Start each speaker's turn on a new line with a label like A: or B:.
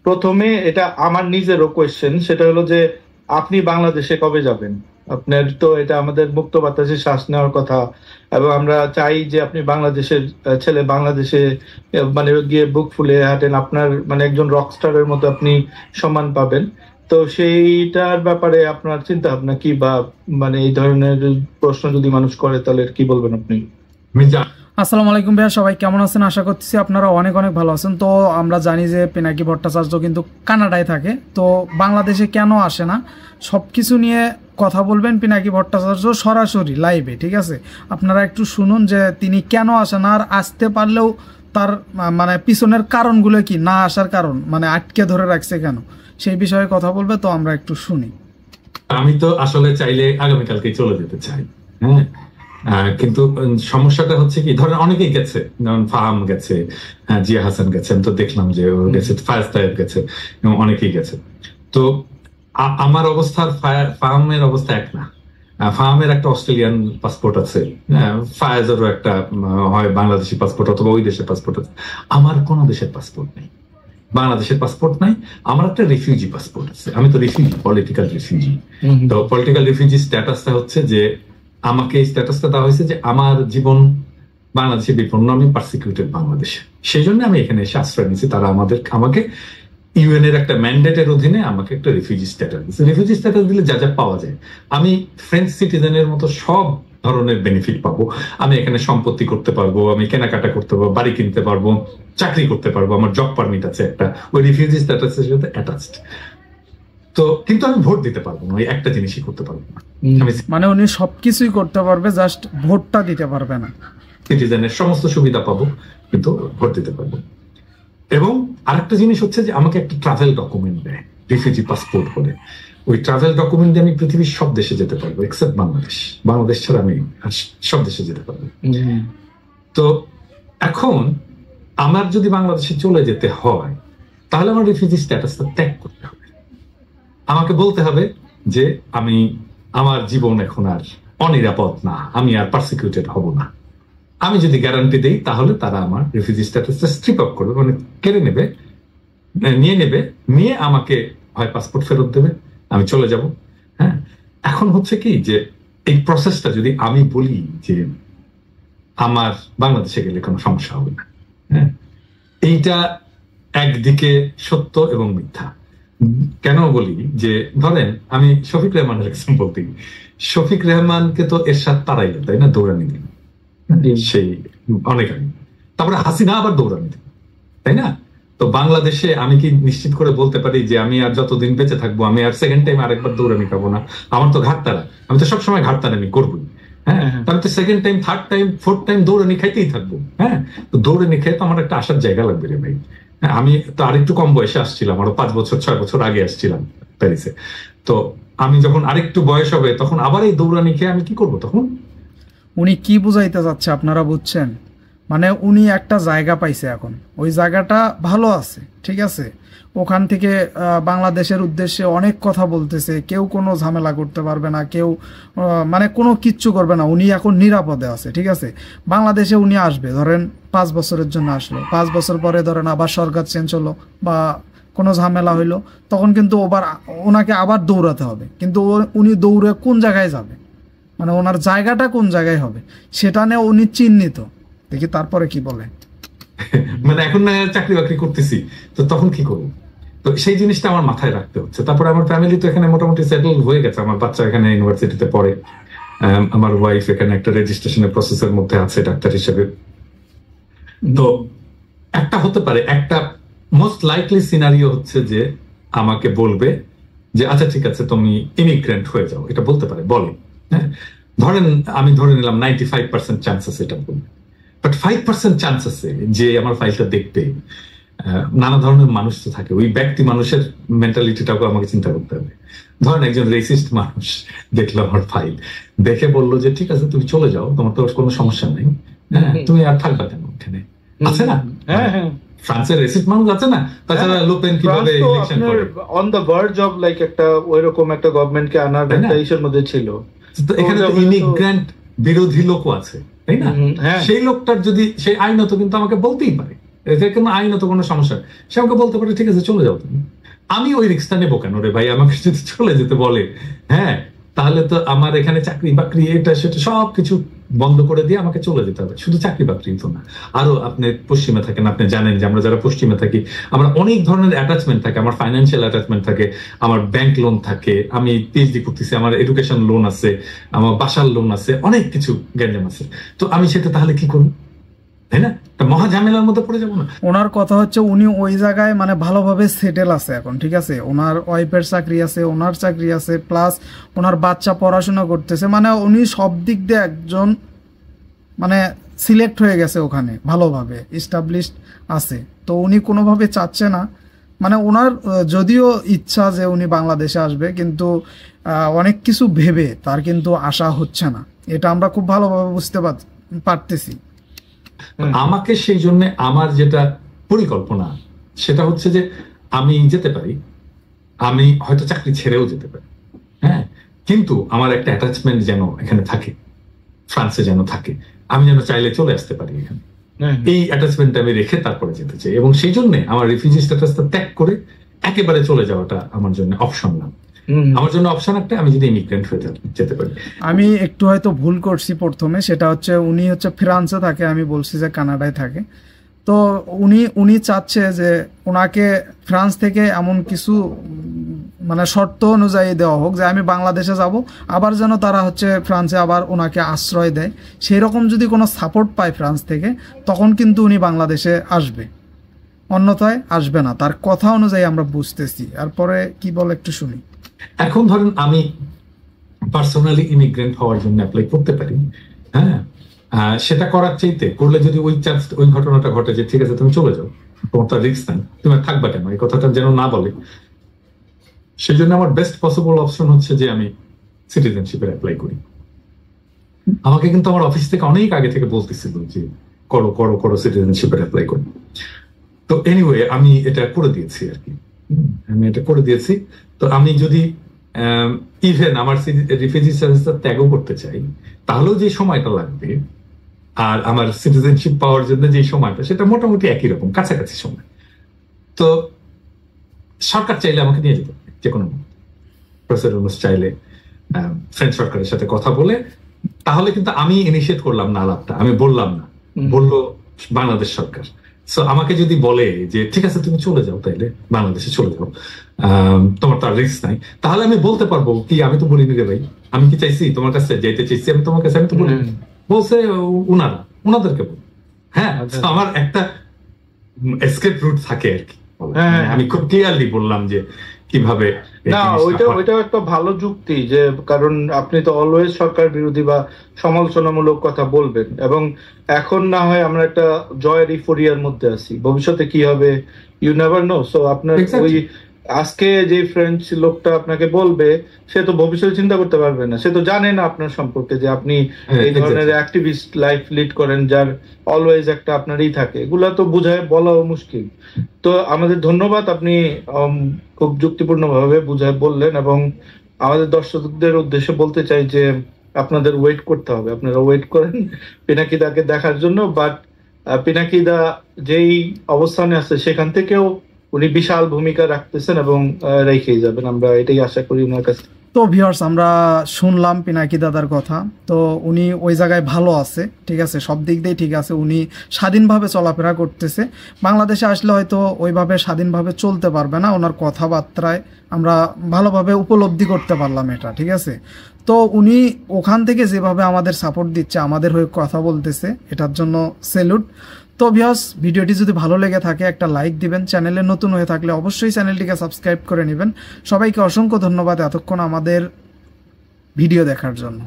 A: প্রথমে এটা আমার নিজেরও কোয়েশ্চেন, সেটা হলো যে আপনি বাংলাদেশে কবে যাবেন? আপনার তো এটা আমাদের মুক্ত বাতাসে শ্বাস নেওয়ার কথা, এবং আমরা চাই যে আপনি বাংলাদেশের ছেলে, বাংলাদেশে মানে গিয়ে বুক ফুলে হাঁটেন, আপনার মানে একজন রকস্টারের মতো আপনি সম্মান পাবেন। তো সেইটার ব্যাপারে আপনার চিন্তা ভাবনা কি, বা মানে এই ধরনের প্রশ্ন যদি মানুষ করে তাহলে কি বলবেন আপনি?
B: আসসালামু আলাইকুম ভাইয়া, সবাই কেমন আছেন? আশা করতেছি আপনারা অনেক অনেক ভালো আছেন। তো আমরা জানি যে পিনাকি ভট্টাচার্য কিন্তু কানাডায় থাকে, তো বাংলাদেশে কেন আসে না সব কিছু নিয়ে কথা বলবেন পিনাকি ভট্টাচার্য সরাসরি লাইভে, ঠিক আছে? আপনারা একটু শুনুন যে তিনি কেন আসে না, আর আসতে পারলেও তার মানে পিছনের কারণগুলো কি, না আসার কারণ মানে আটকে ধরে রাখছে কেন, সেই বিষয়ে কথা বলবে। তো আমরা একটু শুনি।
C: আমি তো আসলে চাইলে আগামীকালকে চলে যেতে চাই, হ্যাঁ। কিন্তু সমস্যাটা হচ্ছে কি, ধরেন অনেকেই গেছে, যেমন ফাহাম গেছে, জিয়া হাসান গেছে, আমি তো দেখলাম যে ও গেছে, ফায়াজ তায়েব গেছে, এবং অনেকেই গেছে। তো আমার অবস্থার ফাহামের অবস্থা এক না। ফাহামের একটা অস্ট্রেলিয়ান পাসপোর্ট আছে, ফায়াজেরও একটা হয় বাংলাদেশি পাসপোর্ট অথবা ওই দেশের পাসপোর্ট আছে। আমার কোনো দেশের পাসপোর্ট নেই, বাংলাদেশের পাসপোর্ট নাই। আমার একটা রিফিউজি পাসপোর্ট আছে, আমি তো রিফিউজি, পলিটিক্যাল রিফিউজি। তো পলিটিক্যাল রিফিউজি স্ট্যাটাসটা হচ্ছে যে আমাকে এই স্ট্যাটাসটা দেওয়া হয়েছে যে আমার জীবন বাংলাদেশে বিপন্ন, আমি পারসিকিউটেড বাংলাদেশে, সেই জন্য আমি এখানে এসে আশ্রয় নিয়েছি। তারা আমাকে ইউএন এর একটা ম্যান্ডেটের অধীনে আমাকে একটা রিফিউজি স্ট্যাটাস দিচ্ছে। রিফিউজি স্ট্যাটাস দিলে যা যা পাওয়া যায়, আমি ফ্রেঞ্চ সিটিজেনের মতো সব ধরনের বেনিফিট পাবো। আমি এখানে সম্পত্তি করতে পারবো, আমি কেনাকাটা করতে পারবো, বাড়ি কিনতে পারবো, চাকরি করতে পারবো, আমার জব পারমিট আছে একটা ওই রিফিউজি স্ট্যাটাসের সাথে অ্যাটাচড। তো কিন্তু আমি ভোট দিতে পারবো না, ওই একটা জিনিসই করতে পারবো না।
B: মানে উনি সবকিছুই করতে পারবে, জাস্ট ভোটটা দিতে পারবে না।
C: সিটিজেনের সমস্ত সুবিধা পাবো কিন্তু ভোট দিতে পারবো। এবং আরেকটা জিনিস হচ্ছে যে আমাকে একটা ট্রাভেল ডকুমেন্ট দেয় রিফিউজি পাসপোর্ট করে। ওই ট্রাভেল ডকুমেন্ট দিয়ে আমি পৃথিবীর সব দেশে যেতে পারবো এক্সেপ্ট বাংলাদেশ। বাংলাদেশ ছাড়া আমি সব দেশে যেতে পারবো। তো এখন আমার যদি বাংলাদেশে চলে যেতে হয় তাহলে আমার রিফিউজি স্ট্যাটাসটা ত্যাগ করতে হবে। আমাকে বলতে হবে যে আমার জীবন এখন আর অনিরাপদ না, আমি আর পারসিকিউটেড হব না। আমি যদি গ্যারান্টি দেই তাহলে তারা আমার রিফিউজি স্ট্যাটাসটা স্ট্রিপ আপ করবে, মানে কেড়ে নেবে, নিয়ে আমাকে হয় পাসপোর্ট ফেরত দেবে, আমি চলে যাব। হ্যাঁ, এখন হচ্ছে কি যে এই প্রসেসটা যদি আমি বলি যে আমার বাংলাদেশে গেলে কোনো সমস্যা হবে না, হ্যাঁ, এইটা একদিকে সত্য এবং মিথ্যা। কেন বলি যে ধরেন আমি শফিক রেহমানের এক্সাম্পল দিই। শফিক রেহমানকে তো এরশাদ তাড়াইল, তাই না, দৌড়ানি দিল সেই অনেক আগে। তারপরে হাসিনা আবার দৌড়ানি দিল, তাই না? তো বাংলাদেশে আমি কি নিশ্চিত করে বলতে পারি যে আমি আর যতদিন বেঁচে থাকবো আমি আর সেকেন্ড টাইম আরেকবার দৌড়ানি খাবো না? আমার তো ঘাটতারা, আমি তো সবসময় ঘাটতারামি করবোই। হ্যাঁ, তাহলে তো second time, third time, fourth time দৌড়ানি খাইতেই থাকবো। হ্যাঁ, তো দৌড়ানি খেয়ে তো আমার একটা আসার জায়গা লাগবে রে ভাই। আমি তো আরেকটু কম বয়সে আসছিলাম, আরো 5 বছর 6 বছর আগে আসছিলাম প্যারিসে। তো আমি যখন আরেকটু বয়স হবে তখন আবার এই দৌড়ানি খেয়ে আমি কি করবো তখন?
B: উনি কি বুঝাইতে যাচ্ছে আপনারা বুঝছেন? মানে উনি একটা জায়গা পাইছে, এখন ওই জায়গাটা ভালো আছে, ঠিক আছে, ওখান থেকে বাংলাদেশের উদ্দেশ্যে অনেক কথা বলতেছে, কেউ কোনো ঝামেলা করতে পারবে না, কেউ মানে কোনো কিচ্ছু করবে না, উনি এখন নিরাপদে আছে, ঠিক আছে। বাংলাদেশে উনি আসবে, ধরেন 5 বছরের জন্য আসলো, 5 বছর পরে ধরেন আবার সরকার চেঞ্জ হলো বা কোনো ঝামেলা হইলো, তখন কিন্তু ওনাকে আবার দৌড়াতে হবে। কিন্তু উনি দৌড়ে কোন জায়গায় যাবে, মানে ওনার জায়গাটা কোন জায়গায় হবে সেটা নিয়ে উনি চিহ্নিত। দেখি তারপরে কি বলে।
C: মানে এখন না চাকরি বাকরি করতেছি, তো তখন কি করবো? তো সেই জিনিসটা আমার মাথায় রাখতে হচ্ছে। তারপরে আমার ফ্যামিলি তো এখানে মোটামুটি সেটেল হয়ে গেছে, আমার বাচ্চা এখানে ইউনিভার্সিটিতে পড়ে, আমার ওয়াইফ এখানে একটা রেজিস্ট্রেশনের প্রসেসের মধ্যে আছে ডাক্তার হিসেবে। তো একটা হতে পারে, একটা মোস্ট লাইকলি সিনারিও হচ্ছে যে আমাকে বলবে যে আচ্ছা ঠিক আছে তুমি ইমিগ্রেন্ট হয়ে যাও, এটা বলতে পারে, বলে। হ্যাঁ, ধরেন আমি ধরে নিলাম 95% চান্স আছে এটা বলবে, বাট 5% চান্স আছে যে আমার ফাইলটা দেখবে। নানা ধরনের মানুষ তো থাকে, ওই ব্যক্তি মানুষের মেন্টালিটিটাকে আমাকে চিন্তা করতে হবে। ধরেন একজন রেসিস্ট মানুষ দেখলো আমার ফাইল, দেখে বললো যে ঠিক আছে তুমি চলে যাও, তোমার তো কোনো সমস্যা নেই, হ্যাঁ, তুমি আর থাকবা কেন এখানে, আছে না? হ্যাঁ হ্যাঁ, ফ্রান্সের রেসিস্ট মানুষ আছে না, তাছাড়া লোপেন কিভাবে ইলেকশন করে
A: on the verge of like একটা ওইরকম একটা গভর্নমেন্টকে আনার একটা ইস্যুর মধ্যে ছিল।
C: তো এখানে তো ইমিগ্রেন্ট বিরোধী লোকও আছে, তাই না? সেই লোকটার যদি সেই আইনত কিন্তু আমাকে বলতেই পারে এতে কোনো আইনত কোনো সমস্যা নেই। সে আমাকে বলতে পারে ঠিক আছে চলে যাও তুমি। আমি ওই রিস্কটা নেবো কেন রে ভাই? আমাকে যদি চলে যেতে বলে, হ্যাঁ, তাহলে তো আমার এখানে চাকরি বাকরি এটা সেটা সবকিছু বন্ধ করে দিয়ে আমাকে চলে যেতে হবে। শুধু চাকরি বাকরি তো না, আরো আপনি পশ্চিমে থাকেন, আপনি জানেন যে আমরা যারা পশ্চিমে থাকি আমার অনেক ধরনের অ্যাটাচমেন্ট থাকে। আমার ফাইন্যান্সিয়াল অ্যাটাচমেন্ট থাকে, আমার ব্যাংক লোন থাকে, আমি পিএইচডি করতেছি, আমার এডুকেশন লোন আছে, আমার বাসার লোন আছে, অনেক কিছু গ্যাঞ্জাম আছে। তো আমি সেটা তাহলে কি করবো, তাই না? মহা ঝামেলার মধ্যে পড়ে যাবো না?
B: ওনার কথা হচ্ছে উনি ওই জায়গায় মানে ভালোভাবে সেটেল আছে এখন, ঠিক আছে, ওনার ওয়াইফের চাকরি আছে, ওনার চাকরি আছে, প্লাস ওনার বাচ্চা পড়াশোনা করতেছে, মানে উনি সব দিক দিয়ে একজন মানে সিলেক্ট হয়ে গেছে ওখানে, ভালোভাবে এস্টাবলিশড আছে। তো উনি কোনোভাবে চাচ্ছে না, মানে ওনার যদিও ইচ্ছা যে উনি বাংলাদেশে আসবে, কিন্তু অনেক কিছু ভেবে তার কিন্তু আশা হচ্ছে না, এটা আমরা খুব ভালোভাবে বুঝতে পারতেছি।
C: আমাকে সেই জন্য আমার যেটা পরিকল্পনা সেটা হচ্ছে যে আমি যেতে পারি, আমি হয়তো চাকরি ছেড়েও যেতে পারি, হ্যাঁ, কিন্তু আমার একটা অ্যাটাচমেন্ট যেন এখানে থাকে, ফ্রান্সে যেন থাকে, আমি যেন চাইলে চলে আসতে পারি এখানে। এই অ্যাটাচমেন্টটা আমি রেখে তারপরে যেতে চাই, এবং সেই জন্য আমার রিফিউজি স্ট্যাটাসটা ত্যাগ করে একেবারে চলে যাওয়াটা আমার জন্য অপশন না। আমার জন্য অপশন একটা, আমি যদি ইমিগ্রেন্ট হয়ে যেতে পারি।
B: আমি একটু হয়তো ভুল করছি প্রথমে, সেটা হচ্ছে উনি হচ্ছে ফ্রান্সে থাকে, আমি বলছি যে কানাডায় থাকে। তো উনি চাচ্ছে যে ওনাকে ফ্রান্স থেকে এমন কিছু মানে শর্ত অনুযায়ী দেওয়া হোক যে আমি বাংলাদেশে যাব, আবার যেন তারা হচ্ছে ফ্রান্সে আবার ওনাকে আশ্রয় দেয়। সেই রকম যদি কোনো সাপোর্ট পায় ফ্রান্স থেকে, তখন কিন্তু উনি বাংলাদেশে আসবে, অন্যথায় আসবে না, তার কথা অনুযায়ী আমরা বুঝতেছি। এরপরে কি বলে একটু শুনি।
C: এখন ধরেন আমি পার্সোনালি ইমিগ্রেন্ট হওয়ার জন্য অ্যাপ্লাই করতে পারি, হ্যাঁ, সেটা করার চাইতে করলে যদি ওই ঘটনাটা ঘটে যে ঠিক আছে তুমি চলে যাও, তোমার তো রিস্ক নাই, তুমি থাকবা কেন, এই কথাটা যেন না বলে, সেই জন্য আমার বেস্ট পসিবল অপশন হচ্ছে যে আমি সিটিজেনশিপের অ্যাপ্লাই করি। আমাকে কিন্তু আমার অফিস থেকে অনেক আগে থেকে বলতেছিল যে করো করো করো সিটিজেনশিপের অ্যাপ্লাই করি। তো এনিওয়ে আমি এটা করে দিয়েছি আর কি, আমি এটা করে দিয়েছি। তো আমি যদি ইভেন আমার রিফিউজি স্ট্যাটাসটা ত্যাগও করতে চাই, তাহলেও যে সময়টা লাগবে আর আমার সিটিজেনশিপ পাওয়ার জন্য যে সময়টা, সেটা মোটামুটি একই রকম, কাছাকাছি সময়। তো সরকার চাইলে আমাকে নিয়ে যেতে পারে যে কোনো, প্রেসিডেন্ট চাইলে ফ্রেঞ্চ সরকারের সাথে কথা বলে, তাহলে কিন্তু আমি ইনিশিয়েট করলাম না আলাপটা, আমি বললাম না, বললো বাংলাদেশ সরকার। সো আমাকে যদি বলে যে ঠিক আছে তুমি চলে যাও, তাইলে বাংলাদেশে চলে যাও, তোমার তো আর রিস্ক নাই, তাহলে আমি বলতে পারবো কি আমি তো বলিনি রে ভাই, আমি কি চাইছি তোমার কাছে যাইতে চাইছি, আমি তোমার কাছে, আমি তো বলিনি, বলছে ওনাদেরকে বল। হ্যাঁ, আমার একটা এসকেপ রুট থাকে আর কি, আমি খুব ক্লিয়ারলি বললাম যে কিভাবে।
A: না, ওইটা একটা ভালো যুক্তি, যে কারণ আপনি তো অলওয়েজ সরকার বিরোধী বা সমালোচনামূলক কথা বলবেন, এবং এখন না হয় আমরা একটা জয়ের ইফোরিয়ার মধ্যে আছি, ভবিষ্যতে কি হবে ইউ নেভার নো। সো আপনার ওই আজকে যে ফ্রেঞ্চ লোকটা আপনাকে বলবে, সে তো ভবিষ্যতে চিন্তা করতে পারবে না, সে তো জানে না আপনার সম্পর্কে যে আপনি এই ধরনের অ্যাক্টিভিস্ট লাইফ লিড করেন, যার অলওয়েজ একটা আপনারই থাকে, এগুলা তো বুঝায় বলাও মুশকিল। তো আমাদের ধন্যবাদ, আপনি খুব যুক্তিপূর্ণভাবে বুঝায় বললেন, এবং আমাদের দর্শকদের উদ্দেশ্যে বলতে চাই যে আপনাদের ওয়েট করতে হবে, আপনারা ওয়েট করেন পিনাকিদাকে দেখার জন্য। বাট পিনাকিদা যেই অবস্থানে আছে সেখান থেকেও উনি বিশাল ভূমিকা রাখতেছেন এবং রেখেই যাবেন, আমরা এটাই আশা করি ওনার কাছে।
B: তো ভিউয়ার্স, আমরা শুনলাম পিনাকি দাদার কথা। তো উনি ওই জায়গায় ভালো আছে, ঠিক আছে, সব দিক দিয়ে ঠিক আছে, উনি স্বাধীনভাবে চলাফেরা করতেছে। বাংলাদেশে আসলে হয়তো ওইভাবে স্বাধীনভাবে চলতে পারবে না, ওনার কথাবার্তায় আমরা ভালোভাবে উপলব্ধি করতে পারলাম এটা, ঠিক আছে। তো উনি ওখান থেকে যেভাবে আমাদের সাপোর্ট দিচ্ছে, আমাদের হয়ে কথা বলতেছে, এটার জন্য স্যালুট। তো ভিউয়ার্স, ভিডিওটি যদি ভালো লেগে থাকে একটা লাইক দিবেন, চ্যানেলে নতুন হয়ে থাকলে অবশ্যই চ্যানেলটিকে সাবস্ক্রাইব করে নেবেন। সবাইকে অসংখ্য ধন্যবাদ এতক্ষণ আমাদের ভিডিও দেখার জন্য।